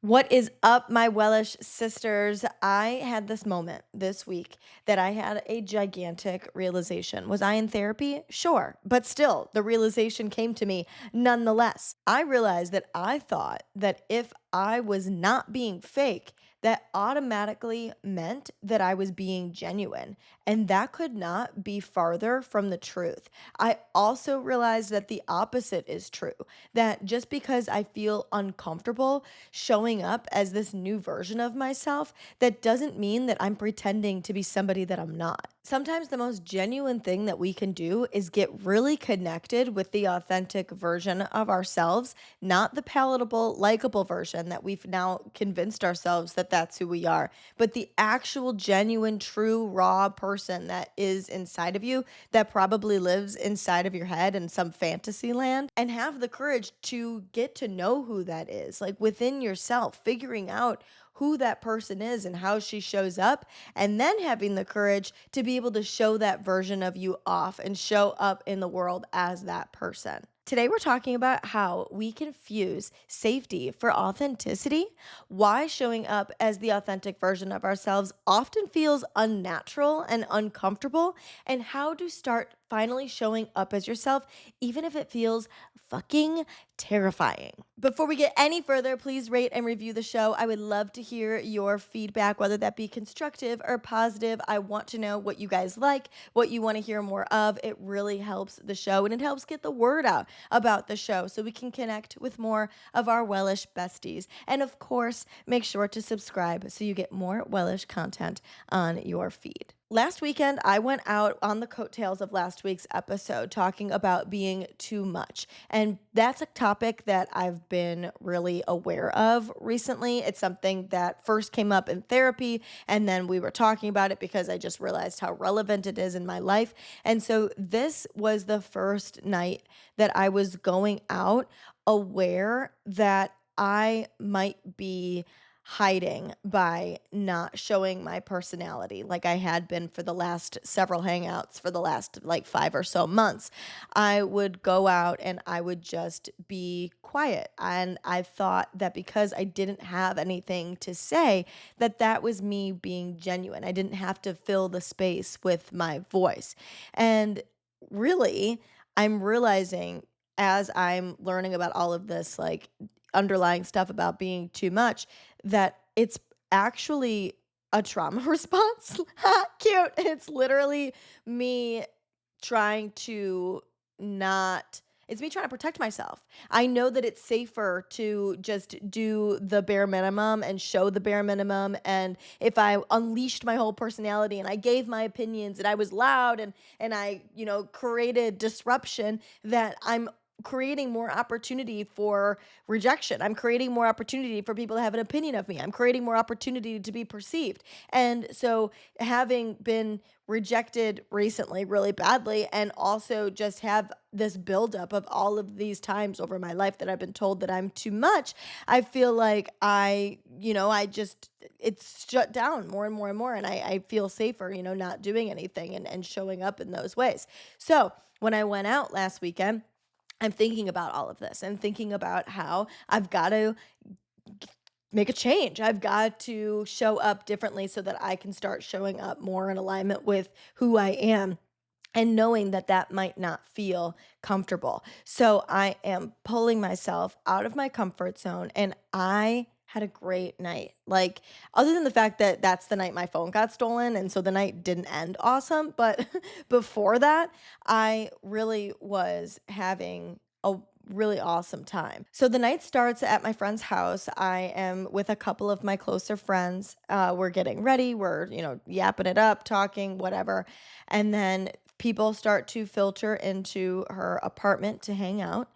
What is up, my Welsh sisters? I had this moment this week that I had a gigantic realization. Was I in therapy? Sure. But still, the realization came to me nonetheless. I realized that I thought that if I was not being fake, that automatically meant that I was being genuine. And that could not be farther from the truth. I also realized that the opposite is true, that just because I feel uncomfortable showing up as this new version of myself, that doesn't mean that I'm pretending to be somebody that I'm not. Sometimes the most genuine thing that we can do is get really connected with the authentic version of ourselves, not the palatable, likable version that we've now convinced ourselves that that's who we are, but the actual, genuine, true, raw person that is inside of you, that probably lives inside of your head in some fantasy land, and have the courage to get to know who that is, like within yourself, figuring out who that person is and how she shows up, and then having the courage to be able to show that version of you off and show up in the world as that person. Today, we're talking about how we confuse safety for authenticity, why showing up as the authentic version of ourselves often feels unnatural and uncomfortable, and how to start finally showing up as yourself, even if it feels fucking terrifying. Before we get any further, please rate and review the show. I would love to hear your feedback, whether that be constructive or positive. I want to know what you guys like, what you want to hear more of. It really helps the show and it helps get the word out about the show so we can connect with more of our Welsh besties. And of course, make sure to subscribe so you get more Welsh content on your feed. Last weekend, I went out on the coattails of last week's episode talking about being too much. And that's a topic that I've been really aware of recently. It's something that first came up in therapy, and then we were talking about it because I just realized how relevant it is in my life. And so this was the first night that I was going out aware that I might be hiding by not showing my personality like I had been for the last several hangouts for the last like 5 or so months. I would go out and I would just be quiet. And I thought that because I didn't have anything to say, that that was me being genuine. I didn't have to fill the space with my voice. And really, I'm realizing as I'm learning about all of this, like underlying stuff about being too much, that it's actually a trauma response. Cute. It's literally me trying to not it's me trying to protect myself. I know that it's safer to just do the bare minimum and show the bare minimum. And if I unleashed my whole personality and I gave my opinions and I was loud and I, created disruption, that I'm creating more opportunity for rejection. I'm creating more opportunity for people to have an opinion of me. I'm creating more opportunity to be perceived. And so having been rejected recently really badly and also just have this buildup of all of these times over my life that I've been told that I'm too much, I feel like it's shut down more and more and more. And I feel safer, not doing anything and showing up in those ways. So when I went out last weekend, I'm thinking about all of this and thinking about how I've got to make a change. I've got to show up differently so that I can start showing up more in alignment with who I am, and knowing that that might not feel comfortable. So I am pulling myself out of my comfort zone, and I had a great night. Like, other than the fact that that's the night my phone got stolen, and so the night didn't end awesome, but before that, I really was having a really awesome time. So the night starts at my friend's house. I am with a couple of my closer friends. We're getting ready. We're, yapping it up, talking, whatever. And then people start to filter into her apartment to hang out.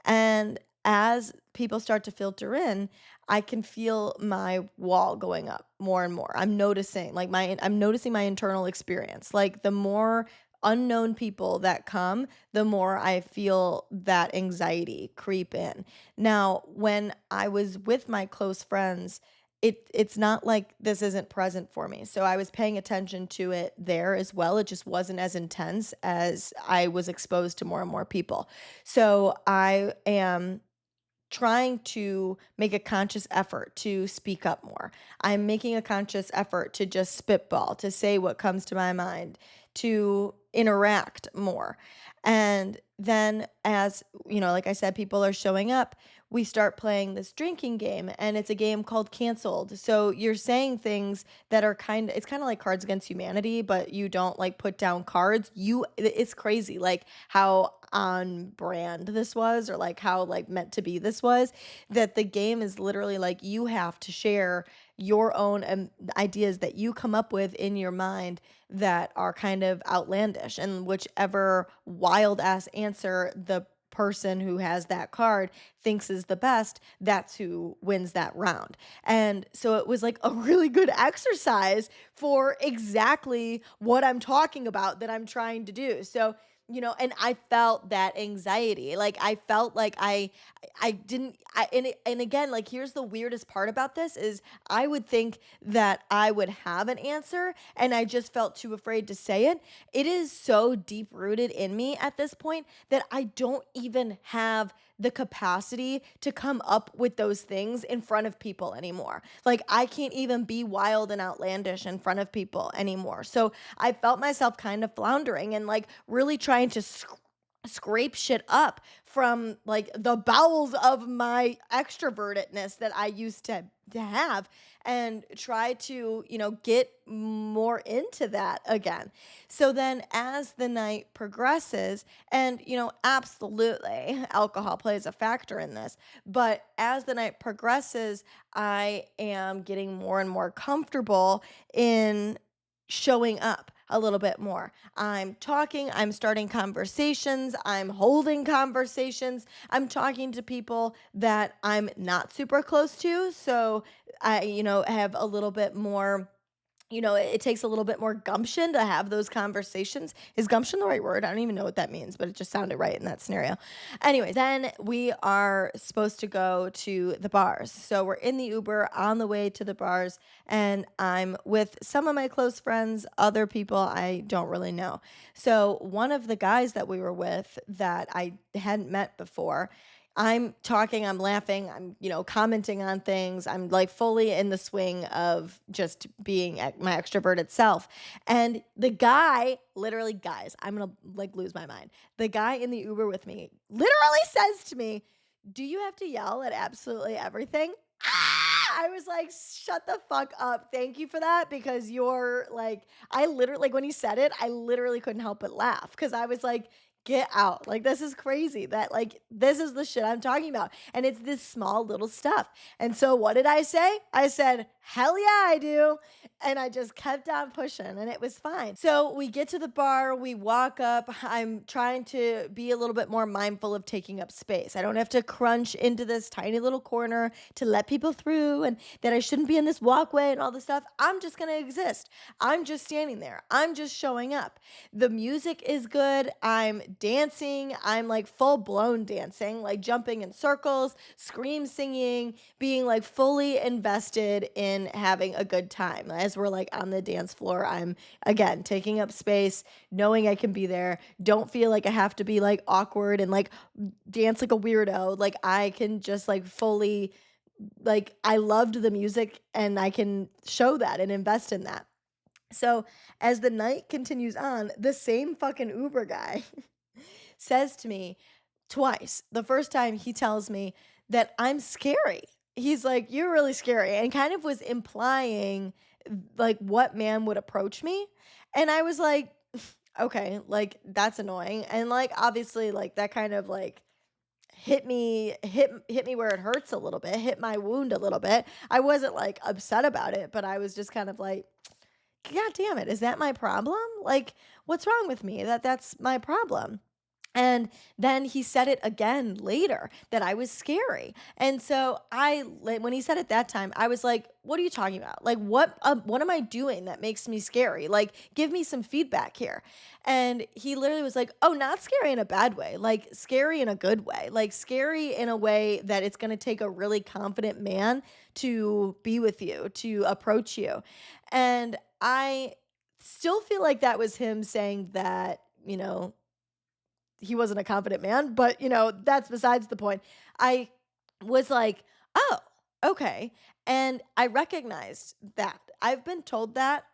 And as people start to filter in, I can feel my wall going up more and more. I'm noticing my internal experience. Like, the more unknown people that come, the more I feel that anxiety creep in. Now, when I was with my close friends, it's not like this isn't present for me. So I was paying attention to it there as well. It just wasn't as intense as I was exposed to more and more people. So I am trying to make a conscious effort to speak up more. I'm making a conscious effort to just spitball, to say what comes to my mind, to interact more. And then, as you know, like I said, people are showing up. We start playing this drinking game, and it's a game called Canceled. So you're saying things that are it's kind of like Cards Against Humanity, but you don't like put down cards. It's crazy, like how on brand this was, or like how like meant to be this was, that the game is literally like you have to share your own ideas that you come up with in your mind that are kind of outlandish, and whichever wild ass answer the person who has that card thinks is the best, that's who wins that round. And so it was like a really good exercise for exactly what I'm talking about that I'm trying to do. So, and I felt that anxiety. Like I felt like I didn't and again, like here's the weirdest part about this is I would think that I would have an answer and I just felt too afraid to say it. It is so deep rooted in me at this point that I don't even have the capacity to come up with those things in front of people anymore. Like I can't even be wild and outlandish in front of people anymore. So I felt myself kind of floundering and like really trying to scrape shit up from like the bowels of my extrovertedness that I used to have, and try to, get more into that again. So then as the night progresses, and absolutely alcohol plays a factor in this, but as the night progresses, I am getting more and more comfortable in showing up a little bit more. I'm talking, I'm starting conversations, I'm holding conversations, I'm talking to people that I'm not super close to. So I, have a little bit more, it takes a little bit more gumption to have those conversations. Is gumption the right word? I don't even know what that means, but it just sounded right in that scenario. Anyway, then we are supposed to go to the bars. So we're in the Uber on the way to the bars, and I'm with some of my close friends, other people I don't really know. So one of the guys that we were with that I hadn't met before, I'm talking, I'm laughing, I'm, commenting on things. I'm like fully in the swing of just being my extroverted self. And the guy, literally, guys, I'm going to like lose my mind. The guy in the Uber with me literally says to me, "Do you have to yell at absolutely everything?" I was like, shut the fuck up. Thank you for that, because you're like, I literally, like when he said it, I literally couldn't help but laugh because I was like, get out. Like, this is crazy that, like, this is the shit I'm talking about. And it's this small little stuff. And so, what did I say? I said, hell yeah, I do. And I just kept on pushing and it was fine. So, we get to the bar, we walk up. I'm trying to be a little bit more mindful of taking up space. I don't have to crunch into this tiny little corner to let people through, and that I shouldn't be in this walkway and all this stuff. I'm just going to exist. I'm just standing there. I'm just showing up. The music is good. I'm dancing. I'm like full blown dancing, like jumping in circles, scream singing, being like fully invested in having a good time. As we're like on the dance floor, I'm again taking up space, knowing I can be there. Don't feel like I have to be like awkward and like dance like a weirdo. Like I can just like fully, like I loved the music and I can show that and invest in that. So as the night continues on, the same fucking Uber guy says to me twice. The first time he tells me that I'm scary. He's like, "You're really scary," and kind of was implying like what man would approach me. And I was like, okay, like that's annoying. And like obviously like that kind of like hit me where it hurts a little bit, hit my wound a little bit. I wasn't like upset about it, but I was just kind of like, God damn it, is that my problem? Like, what's wrong with me? That's my problem. And then he said it again later that I was scary. And so when he said it that time, I was like, what are you talking about? Like, what am I doing that makes me scary? Like, give me some feedback here. And he literally was like, oh, not scary in a bad way, like scary in a good way, like scary in a way that it's going to take a really confident man to be with you, to approach you. And I still feel like that was him saying that, he wasn't a confident man, but that's besides the point. I was like, "Oh, okay." And I recognized that. I've been told that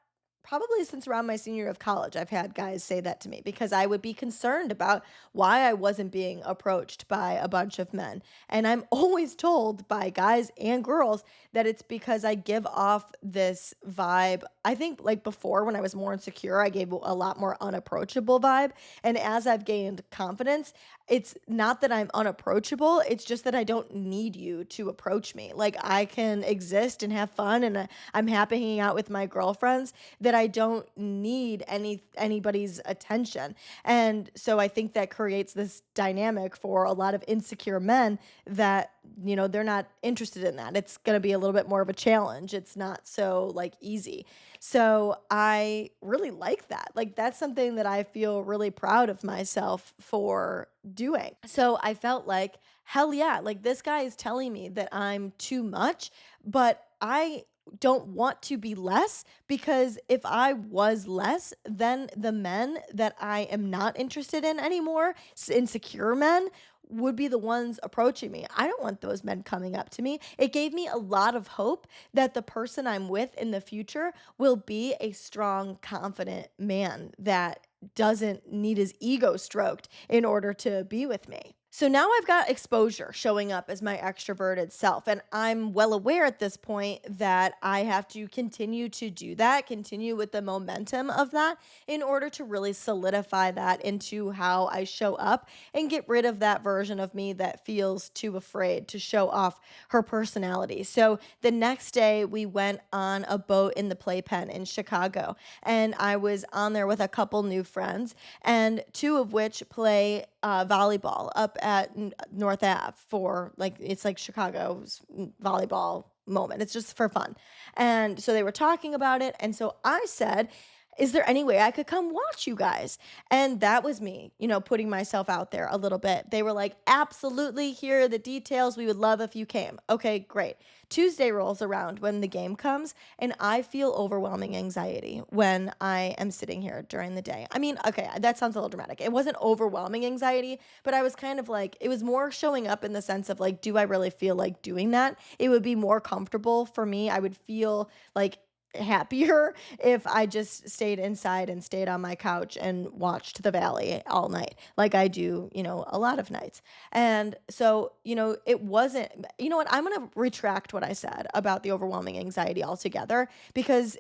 probably since around my senior year of college. I've had guys say that to me because I would be concerned about why I wasn't being approached by a bunch of men. And I'm always told by guys and girls that it's because I give off this vibe. I think like before when I was more insecure, I gave a lot more unapproachable vibe. And as I've gained confidence, it's not that I'm unapproachable, it's just that I don't need you to approach me. Like, I can exist and have fun, and I'm happy hanging out with my girlfriends, that I don't need anybody's attention. And so I think that creates this dynamic for a lot of insecure men that, they're not interested in that. It's gonna be a little bit more of a challenge. It's not so, like, easy. So I really like that. Like, that's something that I feel really proud of myself for doing. So I felt like, hell yeah, like this guy is telling me that I'm too much, but I don't want to be less, because if I was less, then the men that I am not interested in anymore, insecure men, would be the ones approaching me. I don't want those men coming up to me. It gave me a lot of hope that the person I'm with in the future will be a strong, confident man that doesn't need his ego stroked in order to be with me. So now I've got exposure showing up as my extroverted self. And I'm well aware at this point that I have to continue to do that, continue with the momentum of that in order to really solidify that into how I show up and get rid of that version of me that feels too afraid to show off her personality. So the next day, we went on a boat in the playpen in Chicago, and I was on there with a couple new friends, and two of which play volleyball up at North Ave for like, it's like Chicago's volleyball moment. It's just for fun. And so they were talking about it. And so I said, is there any way I could come watch you guys? And that was me, putting myself out there a little bit. They were like, absolutely, here are the details. We would love if you came. Okay, great. Tuesday rolls around when the game comes, and I feel overwhelming anxiety when I am sitting here during the day. I mean, okay, that sounds a little dramatic. It wasn't overwhelming anxiety, but I was kind of like, it was more showing up in the sense of like, do I really feel like doing that? It would be more comfortable for me. I would feel like happier if I just stayed inside and stayed on my couch and watched the valley all night, like I do, a lot of nights. And so, it wasn't, you know what? I'm going to retract what I said about the overwhelming anxiety altogether, because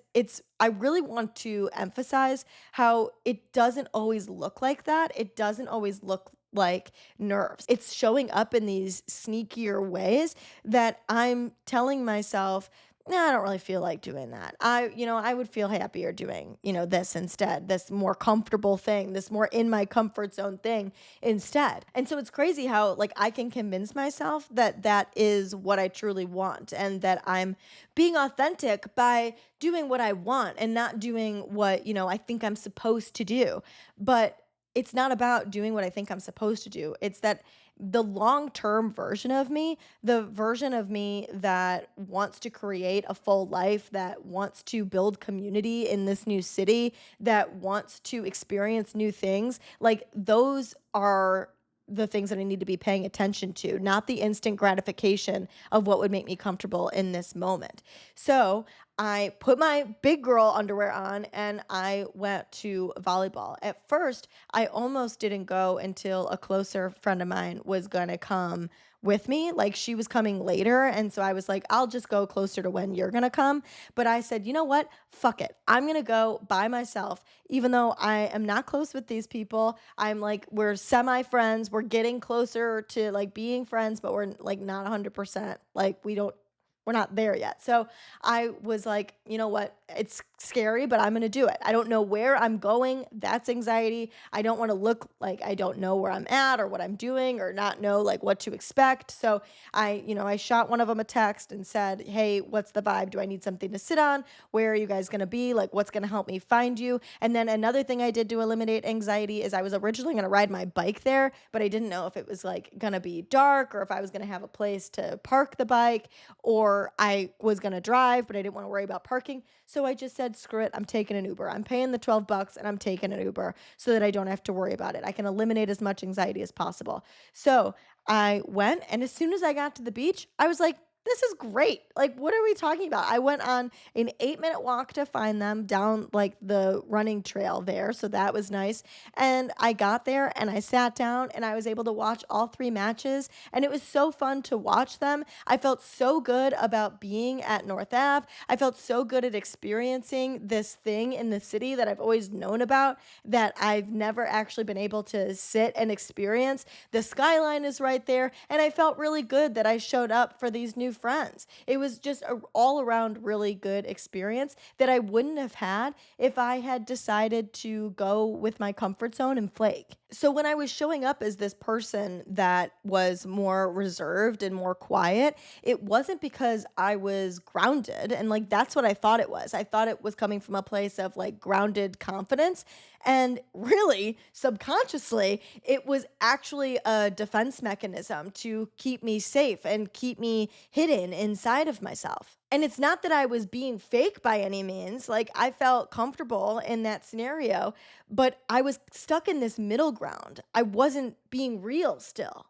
I really want to emphasize how it doesn't always look like that. It doesn't always look like nerves. It's showing up in these sneakier ways that I'm telling myself, nah, I don't really feel like doing that. I would feel happier doing, this instead, this more comfortable thing, this more in my comfort zone thing instead. And so it's crazy how, like, I can convince myself that that is what I truly want, and that I'm being authentic by doing what I want and not doing what, I think I'm supposed to do. But it's not about doing what I think I'm supposed to do. It's that the long term version of me, the version of me that wants to create a full life, that wants to build community in this new city, that wants to experience new things, like those are the things that I need to be paying attention to, not the instant gratification of what would make me comfortable in this moment. So I put my big girl underwear on and I went to volleyball. At first, I almost didn't go until a closer friend of mine was going to come with me. Like, she was coming later. And so I was like, I'll just go closer to when you're going to come. But I said, you know what? Fuck it. I'm going to go by myself, even though I am not close with these people. I'm like, we're semi friends. We're getting closer to like being friends, but we're like not 100%. Like, we're not there yet. So I was like, you know what? It's scary, but I'm going to do it. I don't know where I'm going. That's anxiety. I don't want to look like I don't know where I'm at or what I'm doing, or not know like what to expect. So I shot one of them a text and said, hey, what's the vibe? Do I need something to sit on? Where are you guys going to be? Like, what's going to help me find you? And then another thing I did to eliminate anxiety is I was originally going to ride my bike there, but I didn't know if it was like going to be dark, or if I was going to have a place to park the bike, or I was going to drive, but I didn't want to worry about parking. So I just said, screw it, I'm taking an Uber. I'm paying the $12 and I'm taking an Uber so that I don't have to worry about it. I can eliminate as much anxiety as possible. So I went, and as soon as I got to the beach, I was like, this is great. Like, what are we talking about? I went on an 8-minute walk to find them down like the running trail there. So that was nice. And I got there and I sat down and I was able to watch all three matches. And it was so fun to watch them. I felt so good about being at North Ave. I felt so good at experiencing this thing in the city that I've always known about that I've never actually been able to sit and experience. The skyline is right there, and I felt really good that I showed up for these new friends. It was just a all around really good experience that I wouldn't have had if I had decided to go with my comfort zone and flake. So when I was showing up as this person that was more reserved and more quiet, it wasn't because I was grounded, and like that's what I thought it was. I thought it was coming from a place of like grounded confidence, and really subconsciously it was actually a defense mechanism to keep me safe and keep me hidden inside of myself. And it's not that I was being fake by any means. Like, I felt comfortable in that scenario, but I was stuck in this middle ground. I wasn't being real still.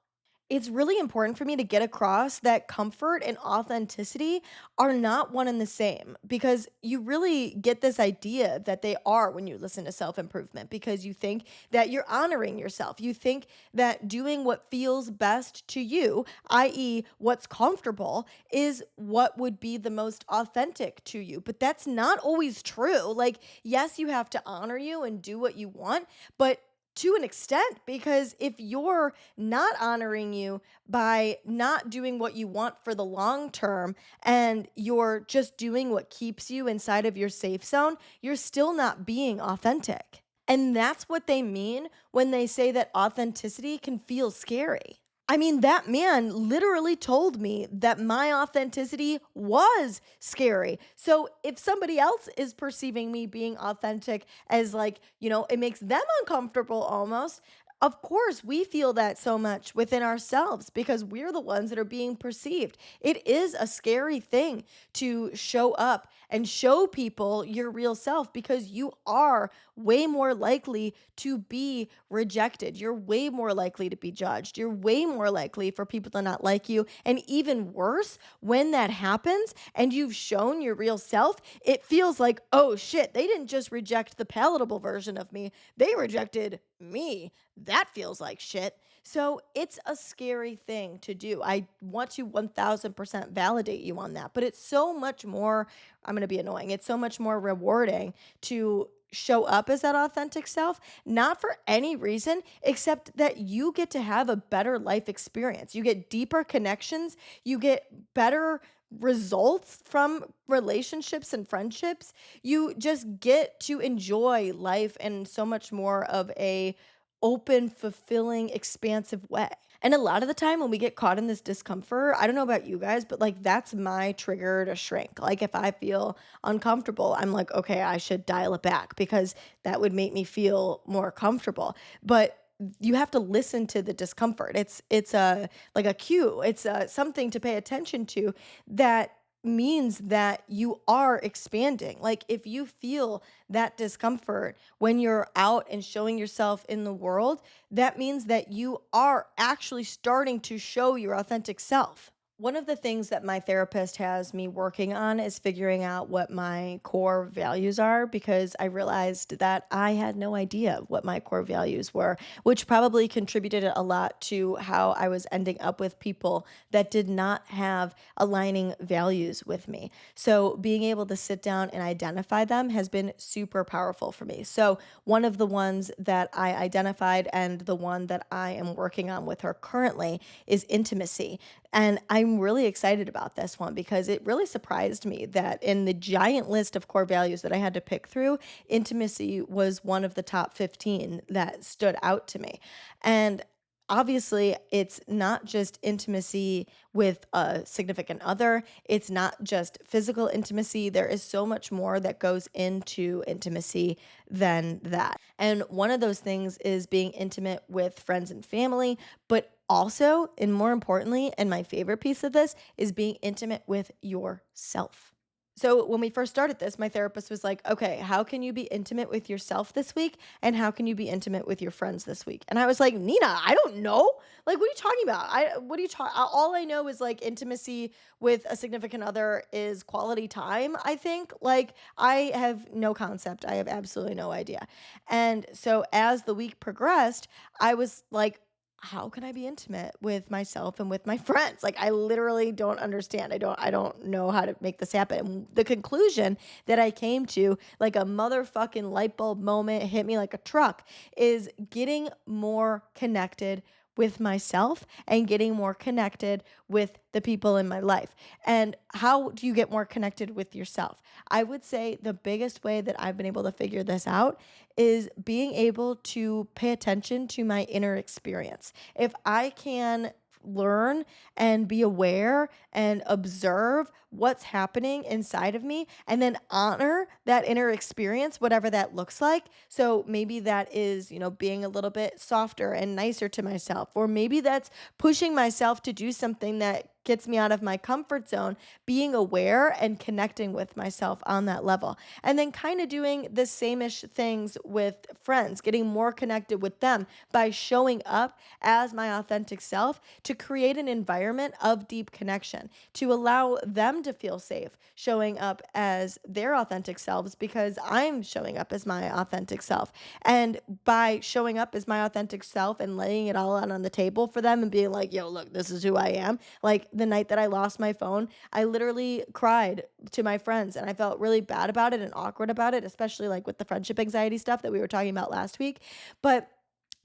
It's really important for me to get across that comfort and authenticity are not one and the same, because you really get this idea that they are when you listen to self improvement, because you think that you're honoring yourself. You think that doing what feels best to you, i.e., what's comfortable, is what would be the most authentic to you. But that's not always true. Like, yes, you have to honor you and do what you want, but to an extent, because if you're not honoring you by not doing what you want for the long term and you're just doing what keeps you inside of your safe zone, you're still not being authentic. And that's what they mean when they say that authenticity can feel scary. I mean, that man literally told me that my authenticity was scary. So if somebody else is perceiving me being authentic as like, it makes them uncomfortable almost, of course, we feel that so much within ourselves because we're the ones that are being perceived. It is a scary thing to show up and show people your real self because you are way more likely to be rejected. You're way more likely to be judged. You're way more likely for people to not like you. And even worse, when that happens and you've shown your real self, it feels like, oh shit, they didn't just reject the palatable version of me, they rejected me. That feels like shit. So it's a scary thing to do. I want to 1000% validate you on that, but it's so much more, I'm going to be annoying. It's so much more rewarding to show up as that authentic self, not for any reason except that you get to have a better life experience. You get deeper connections, you get better results from relationships and friendships. You just get to enjoy life in so much more of a open, fulfilling, expansive way. And a lot of the time when we get caught in this discomfort, I don't know about you guys, but like that's my trigger to shrink. Like if I feel uncomfortable, I'm like, okay, I should dial it back because that would make me feel more comfortable. But you have to listen to the discomfort. It's a like a cue. It's something to pay attention to that means that you are expanding. Like if you feel that discomfort when you're out and showing yourself in the world, that means that you are actually starting to show your authentic self. One of the things that my therapist has me working on is figuring out what my core values are because I realized that I had no idea what my core values were, which probably contributed a lot to how I was ending up with people that did not have aligning values with me. So, being able to sit down and identify them has been super powerful for me. So, one of the ones that I identified and the one that I am working on with her currently is intimacy. And I'm really excited about this one because it really surprised me that in the giant list of core values that I had to pick through, intimacy was one of the top 15 that stood out to me. And obviously, it's not just intimacy with a significant other, it's not just physical intimacy. There is so much more that goes into intimacy than that. And one of those things is being intimate with friends and family, but also, and more importantly, and my favorite piece of this is being intimate with yourself. So when we first started this, my therapist was like, "Okay, how can you be intimate with yourself this week and how can you be intimate with your friends this week?" And I was like, "Nina, I don't know. Like what are you talking about? I what are you talking All I know is like intimacy with a significant other is quality time, I think. Like I have no concept. I have absolutely no idea." And so as the week progressed, I was like, how can I be intimate with myself and with my friends? Like I literally don't understand. I don't know how to make this happen. And the conclusion that I came to, like a motherfucking light bulb moment hit me like a truck, is getting more connected with myself and getting more connected with the people in my life. And how do you get more connected with yourself? I would say the biggest way that I've been able to figure this out is being able to pay attention to my inner experience. If I can learn and be aware and observe what's happening inside of me and then honor that inner experience, whatever that looks like. So maybe that is, being a little bit softer and nicer to myself, or maybe that's pushing myself to do something that gets me out of my comfort zone, being aware and connecting with myself on that level. And then kind of doing the same-ish things with friends, getting more connected with them by showing up as my authentic self to create an environment of deep connection, to allow them to feel safe showing up as their authentic selves because I'm showing up as my authentic self. And by showing up as my authentic self and laying it all out on the table for them and being like, yo, look, this is who I am. Like the night that I lost my phone, I literally cried to my friends and I felt really bad about it and awkward about it, especially like with the friendship anxiety stuff that we were talking about last week. But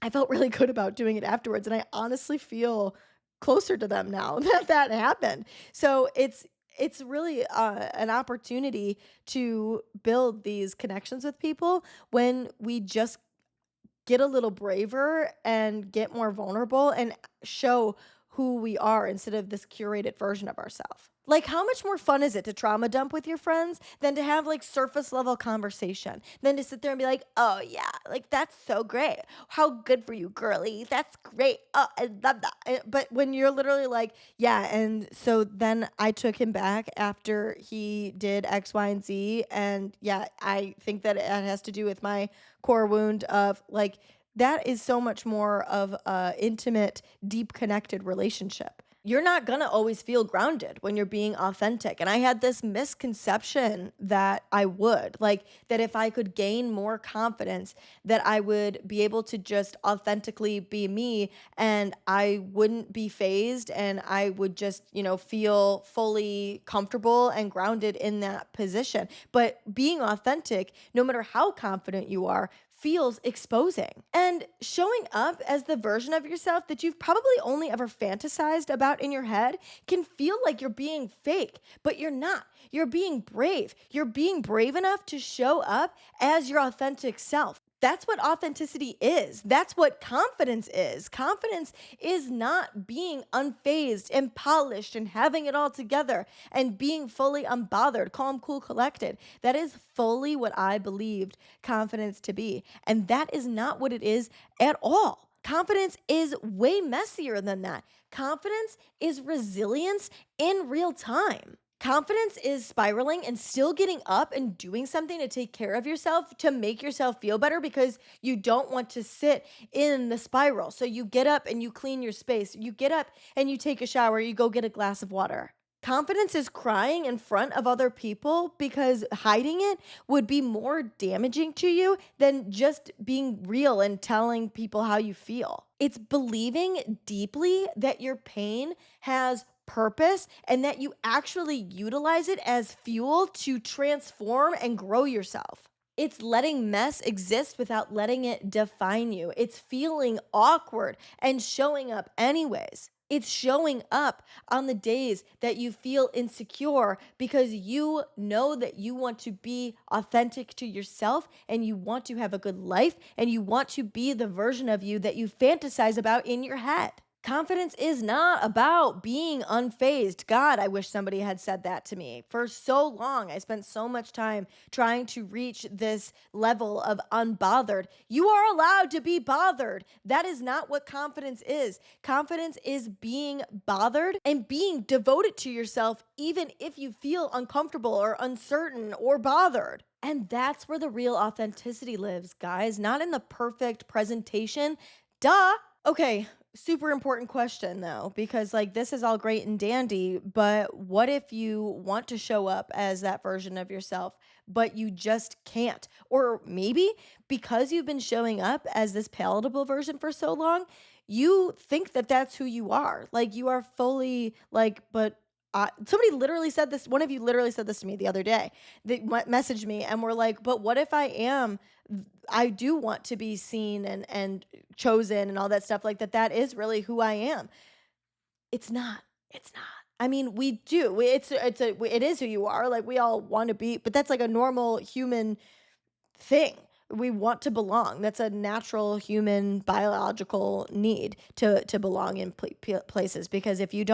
I felt really good about doing it afterwards, and I honestly feel closer to them now that that happened. So it's really an opportunity to build these connections with people when we just get a little braver and get more vulnerable and show who we are instead of this curated version of ourselves. Like, how much more fun is it to trauma dump with your friends than to have like surface level conversation? Than to sit there and be like, oh, yeah, like that's so great. How good for you, girly. That's great. Oh, I love that. But when you're literally like, yeah, and so then I took him back after he did X, Y, and Z. And yeah, I think that it has to do with my core wound of like, that is so much more of a intimate, deep connected relationship. You're not going to always feel grounded when you're being authentic. And I had this misconception that I would, like that if I could gain more confidence, that I would be able to just authentically be me and I wouldn't be phased and I would just, feel fully comfortable and grounded in that position. But being authentic, no matter how confident you are, feels exposing. And showing up as the version of yourself that you've probably only ever fantasized about in your head can feel like you're being fake, but you're not. You're being brave. You're being brave enough to show up as your authentic self. That's what authenticity is. That's what confidence is. Confidence is not being unfazed and polished and having it all together and being fully unbothered, calm, cool, collected. That is fully what I believed confidence to be. And that is not what it is at all. Confidence is way messier than that. Confidence is resilience in real time. Confidence is spiraling and still getting up and doing something to take care of yourself to make yourself feel better because you don't want to sit in the spiral. So you get up and you clean your space. You get up and you take a shower. You go get a glass of water. Confidence is crying in front of other people because hiding it would be more damaging to you than just being real and telling people how you feel. It's believing deeply that your pain has purpose and that you actually utilize it as fuel to transform and grow yourself. It's letting mess exist without letting it define you. It's feeling awkward and showing up anyways. It's showing up on the days that you feel insecure because you know that you want to be authentic to yourself and you want to have a good life and you want to be the version of you that you fantasize about in your head. Confidence is not about being unfazed. God, I wish somebody had said that to me. For so long, I spent so much time trying to reach this level of unbothered. You are allowed to be bothered. That is not what confidence is. Confidence is being bothered and being devoted to yourself, even if you feel uncomfortable or uncertain or bothered. And that's where the real authenticity lives, guys, not in the perfect presentation. Duh. Okay, super important question though, because like this is all great and dandy, but what if you want to show up as that version of yourself, but you just can't? Or maybe because you've been showing up as this palatable version for so long, you think that that's who you are. Like you are fully like, but somebody literally said this. One of you literally said this to me the other day. They messaged me and were like, "But what if I am I do want to be seen and chosen and all that stuff like that. That is really who I am." It's not. It's not. I mean, we do. It is who you are. Like we all want to be, but that's like a normal human thing. We want to belong. That's a natural human biological need to belong in places, because if you're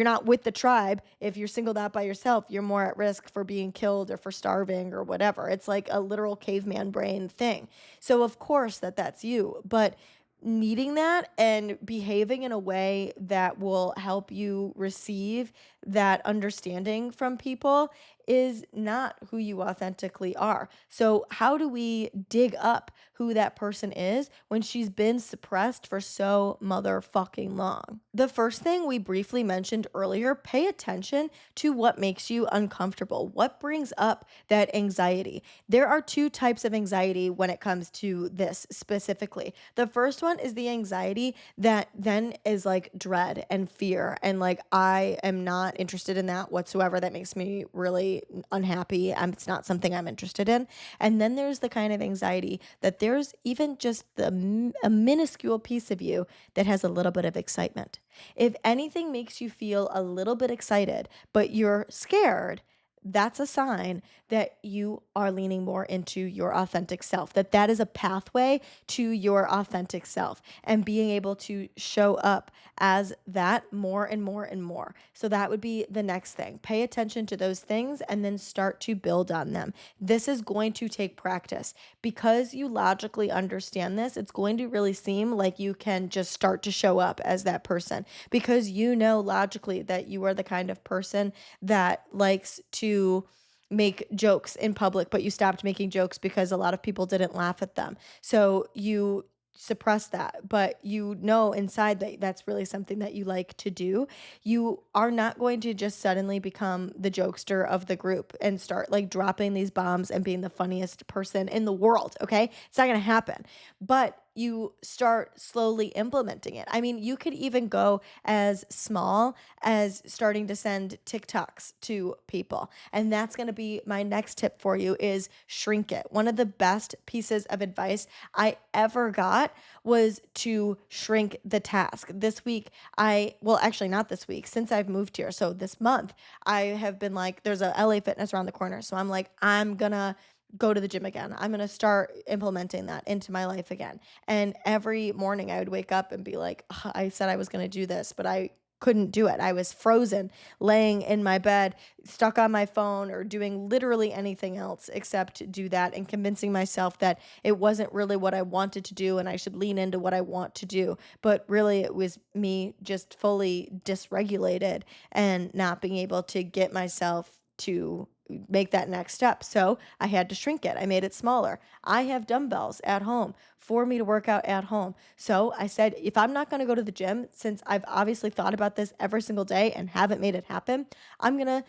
not with the tribe, if you're singled out by yourself, you're more at risk for being killed or for starving or whatever. It's like a literal caveman brain thing. So of course that's you, but needing that and behaving in a way that will help you receive that understanding from people is not who you authentically are. So, how do we dig up who that person is when she's been suppressed for so motherfucking long? The first thing we briefly mentioned earlier, pay attention to what makes you uncomfortable. What brings up that anxiety? There are two types of anxiety when it comes to this specifically. The first one is the anxiety that then is like dread and fear, and like, I am not interested in that whatsoever. That makes me really unhappy. It's not something I'm interested in. And then there's the kind of anxiety that there's even just a minuscule piece of you that has a little bit of excitement. If anything makes you feel a little bit excited, but you're scared, that's a sign that you are leaning more into your authentic self, that is a pathway to your authentic self and being able to show up as that more and more and more. So that would be the next thing. Pay attention to those things and then start to build on them. This is going to take practice. Because you logically understand this, it's going to really seem like you can just start to show up as that person, because you know logically that you are the kind of person that likes to make jokes in public, but you stopped making jokes because a lot of people didn't laugh at them. So you suppress that, but you know inside that that's really something that you like to do. You are not going to just suddenly become the jokester of the group and start like dropping these bombs and being the funniest person in the world, okay? It's not going to happen. But you start slowly implementing it. I mean, you could even go as small as starting to send TikToks to people. And that's going to be my next tip for you, is shrink it. One of the best pieces of advice I ever got was to shrink the task. This week, well, actually not this week, since I've moved here. So this month, I have been like, there's a LA Fitness around the corner. So I'm like, I'm gonna go to the gym again. I'm going to start implementing that into my life again. And every morning I would wake up and be like, "Ugh, I said I was going to do this, but I couldn't do it. I was frozen, laying in my bed, stuck on my phone, or doing literally anything else except do that, and convincing myself that it wasn't really what I wanted to do and I should lean into what I want to do. But really, it was me just fully dysregulated and not being able to get myself to make that next step. So I had to shrink it. I made it smaller. I have dumbbells at home for me to work out at home. So I said, if I'm not going to go to the gym, since I've obviously thought about this every single day and haven't made it happen, I'm going to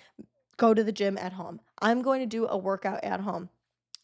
go to the gym at home. I'm going to do a workout at home.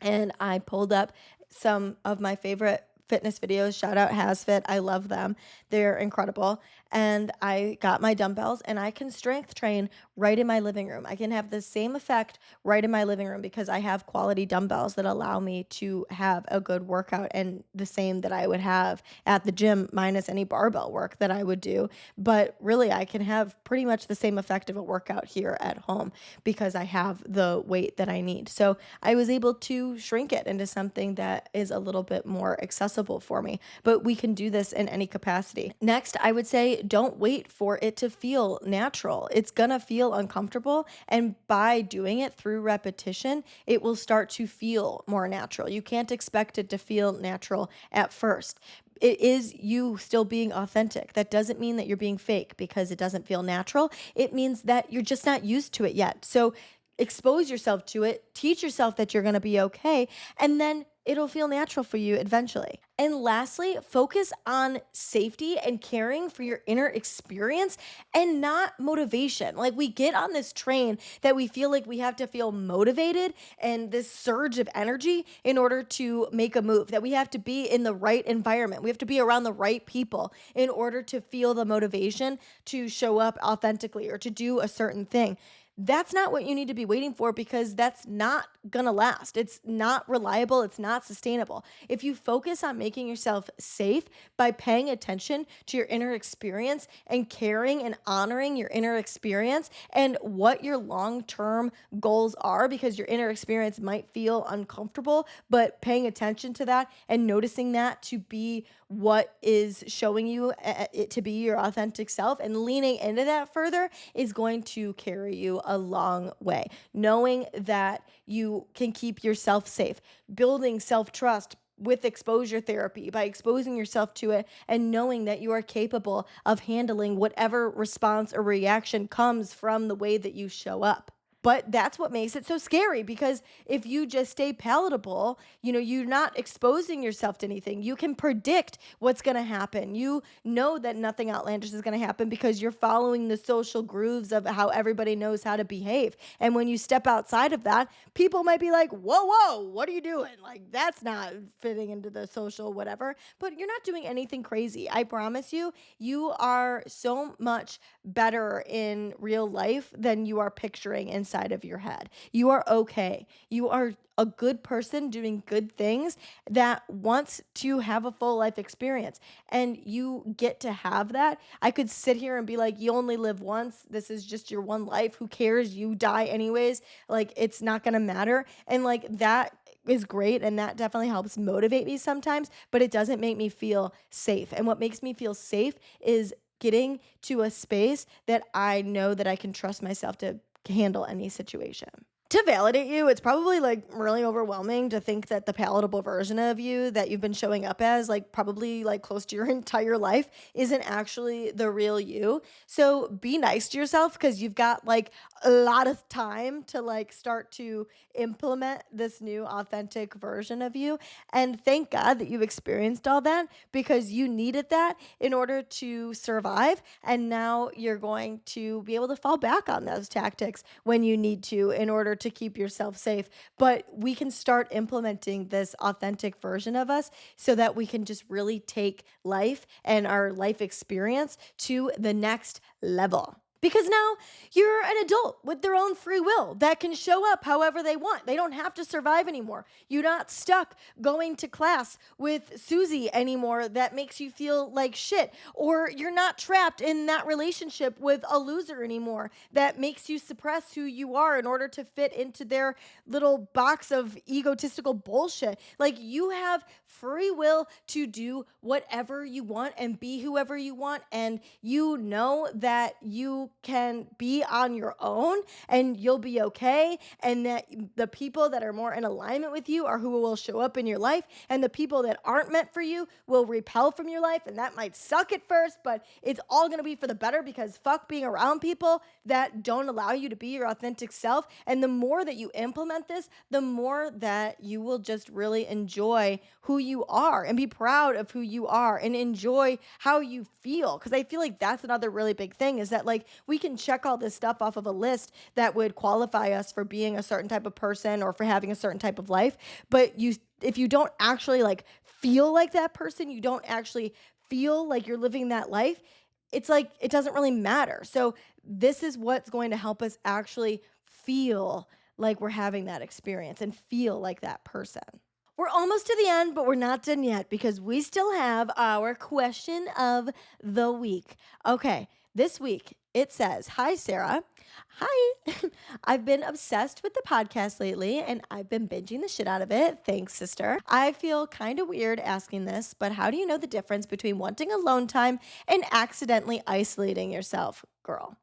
And I pulled up some of my favorite fitness videos. Shout out HasFit. I love them. They're incredible. And I got my dumbbells and I can strength train right in my living room. I can have the same effect right in my living room because I have quality dumbbells that allow me to have a good workout, and the same that I would have at the gym minus any barbell work that I would do. But really, I can have pretty much the same effect of a workout here at home because I have the weight that I need. So I was able to shrink it into something that is a little bit more accessible possible for me. But we can do this in any capacity. Next, I would say don't wait for it to feel natural. It's gonna feel uncomfortable. And by doing it through repetition, it will start to feel more natural. You can't expect it to feel natural at first. It is you still being authentic. That doesn't mean that you're being fake because it doesn't feel natural. It means that you're just not used to it yet. So expose yourself to it, teach yourself that you're going to be okay, and then it'll feel natural for you eventually. And lastly, focus on safety and caring for your inner experience and not motivation. Like we get on this train that we feel like we have to feel motivated and this surge of energy in order to make a move, that we have to be in the right environment. We have to be around the right people in order to feel the motivation to show up authentically or to do a certain thing. That's not what you need to be waiting for because that's not gonna last. It's not reliable. It's not sustainable. If you focus on making yourself safe by paying attention to your inner experience and caring and honoring your inner experience and what your long term goals are, because your inner experience might feel uncomfortable, but paying attention to that and noticing that to be what is showing you it to be your authentic self and leaning into that further is going to carry you a long way. Knowing that you can keep yourself safe, building self trust with exposure therapy by exposing yourself to it and knowing that you are capable of handling whatever response or reaction comes from the way that you show up. But that's what makes it so scary because if you just stay palatable, you're not exposing yourself to anything. You can predict what's going to happen. You know that nothing outlandish is going to happen because you're following the social grooves of how everybody knows how to behave. And when you step outside of that, people might be like, whoa, whoa, what are you doing? Like, that's not fitting into the social whatever. But you're not doing anything crazy. I promise you, you are so much better in real life than you are picturing inside of your head. You are okay. You are a good person doing good things that wants to have a full life experience. And you get to have that. I could sit here and be like, you only live once. This is just your one life. Who cares? You die anyways. Like, it's not going to matter. And like, that is great. And that definitely helps motivate me sometimes, but it doesn't make me feel safe. And what makes me feel safe is getting to a space that I know that I can trust myself to handle any situation. To validate you, it's probably like really overwhelming to think that the palatable version of you that you've been showing up as, like probably like close to your entire life, isn't actually the real you. So be nice to yourself because you've got like a lot of time to like start to implement this new authentic version of you. And thank God that you've experienced all that because you needed that in order to survive. And now you're going to be able to fall back on those tactics when you need to in order to keep yourself safe. But we can start implementing this authentic version of us so that we can just really take life and our life experience to the next level. Because now you're an adult with their own free will that can show up however they want. They don't have to survive anymore. You're not stuck going to class with Susie anymore that makes you feel like shit. Or you're not trapped in that relationship with a loser anymore that makes you suppress who you are in order to fit into their little box of egotistical bullshit. Like, you have free will to do whatever you want and be whoever you want. And you know that you can be on your own and you'll be okay. And that the people that are more in alignment with you are who will show up in your life. And the people that aren't meant for you will repel from your life. And that might suck at first, but it's all going to be for the better because fuck being around people that don't allow you to be your authentic self. And the more that you implement this, the more that you will just really enjoy who you are and be proud of who you are and enjoy how you feel. Because I feel like that's another really big thing is that like we can check all this stuff off of a list that would qualify us for being a certain type of person or for having a certain type of life. But if you don't actually like feel like that person, you don't actually feel like you're living that life, it's like it doesn't really matter. So this is what's going to help us actually feel like we're having that experience and feel like that person. We're almost to the end, but we're not done yet because we still have our question of the week. Okay, this week It says, "Hi, Sarah. Hi. I've been obsessed with the podcast lately and I've been binging the shit out of it. Thanks, sister. I feel kind of weird asking this, but how do you know the difference between wanting alone time and accidentally isolating yourself? Girl,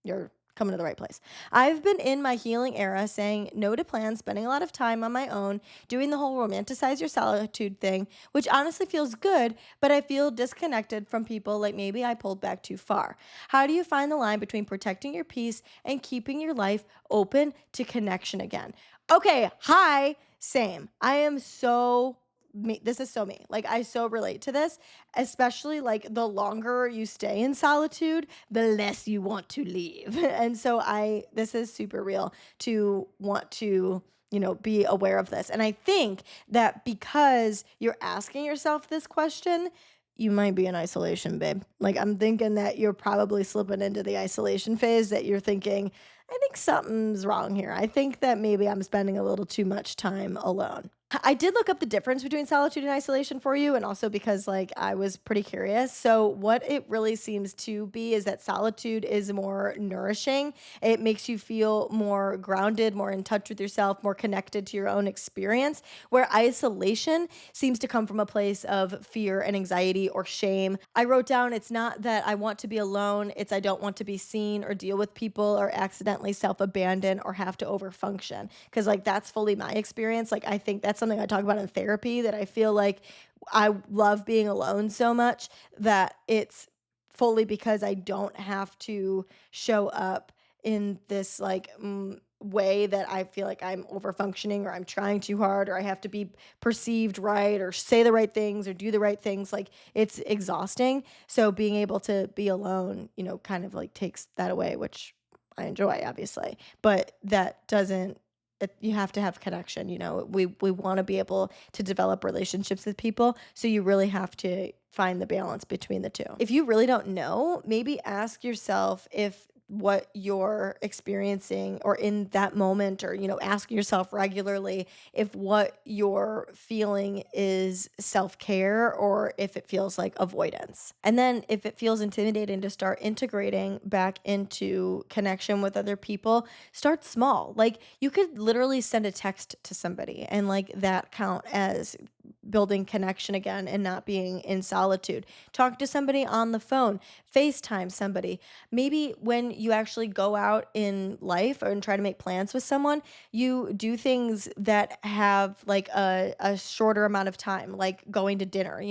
you're coming to the right place. I've been in my healing era saying no to plans, spending a lot of time on my own, doing the whole romanticize your solitude thing, which honestly feels good, but I feel disconnected from people like maybe I pulled back too far. How do you find the line between protecting your peace and keeping your life open to connection again?" Okay, hi, same. I am so me. This is so me. Like, I so relate to this, especially like the longer you stay in solitude, the less you want to leave. And so this is super real to want to, be aware of this. And I think that because you're asking yourself this question, you might be in isolation, babe. Like, I'm thinking that you're probably slipping into the isolation phase, that you're thinking, I think something's wrong here. I think that maybe I'm spending a little too much time alone. I did look up the difference between solitude and isolation for you, and also because like I was pretty curious. So what it really seems to be is that solitude is more nourishing. It makes you feel more grounded, more in touch with yourself, more connected to your own experience, where isolation seems to come from a place of fear and anxiety or shame. I wrote down, it's not that I want to be alone, it's I don't want to be seen or deal with people or accidentally self-abandon or have to overfunction. Cause like that's fully my experience. Like I think that's something I talk about in therapy, that I feel like I love being alone so much that it's fully because I don't have to show up in this like way that I feel like I'm over functioning or I'm trying too hard or I have to be perceived right or say the right things or do the right things. Like it's exhausting. So being able to be alone, kind of like takes that away, which I enjoy, obviously. But that doesn't you have to have connection. We want to be able to develop relationships with people, so you really have to find the balance between the two. If you really don't know, maybe ask yourself if what you're experiencing or in that moment, or ask yourself regularly if what you're feeling is self-care or if it feels like avoidance. And then if it feels intimidating to start integrating back into connection with other people, start small. Like you could literally send a text to somebody and like that count as building connection again and not being in solitude. Talk to somebody on the phone, FaceTime somebody. Maybe when you actually go out in life and try to make plans with someone, you do things that have like a shorter amount of time, like going to dinner,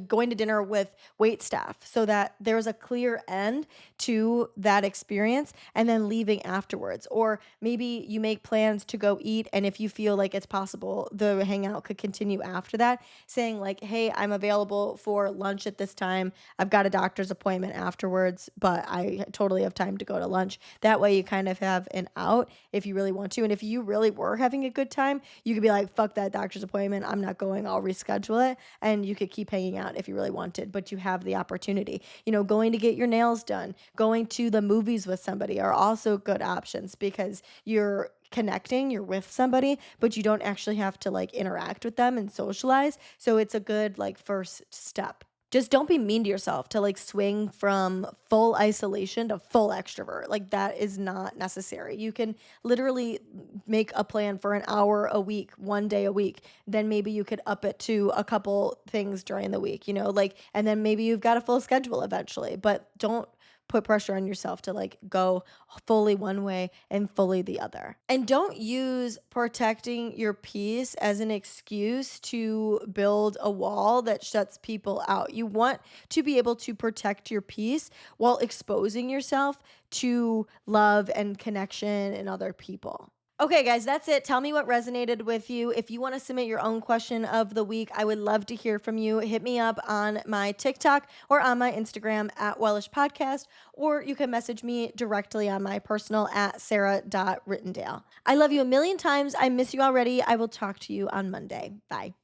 going to dinner with wait staff so that there's a clear end to that experience and then leaving afterwards. Or maybe you make plans to go eat, and if you feel like it's possible, the hangout could continue after that, saying like, hey, I'm available for lunch at this time. I've got a doctor's appointment afterwards, but I totally have time to go to lunch. That way you kind of have an out if you really want to. And if you really were having a good time, you could be like, fuck that doctor's appointment, I'm not going, I'll reschedule it. And you could keep hanging out if you really wanted, but you have the opportunity. Going to get your nails done, going to the movies with somebody are also good options, because you're connecting, you're with somebody, but you don't actually have to like interact with them and socialize. So it's a good like first step. Just don't be mean to yourself to like swing from full isolation to full extrovert. Like that is not necessary. You can literally make a plan for an hour a week, one day a week. Then maybe you could up it to a couple things during the week, like, and then maybe you've got a full schedule eventually, but don't put pressure on yourself to like go fully one way and fully the other. And don't use protecting your peace as an excuse to build a wall that shuts people out. You want to be able to protect your peace while exposing yourself to love and connection and other people. Okay, guys, that's it. Tell me what resonated with you. If you want to submit your own question of the week, I would love to hear from you. Hit me up on my TikTok or on my Instagram at Wellish Podcast, or you can message me directly on my personal at sarah.rittendale. I love you a million times. I miss you already. I will talk to you on Monday. Bye.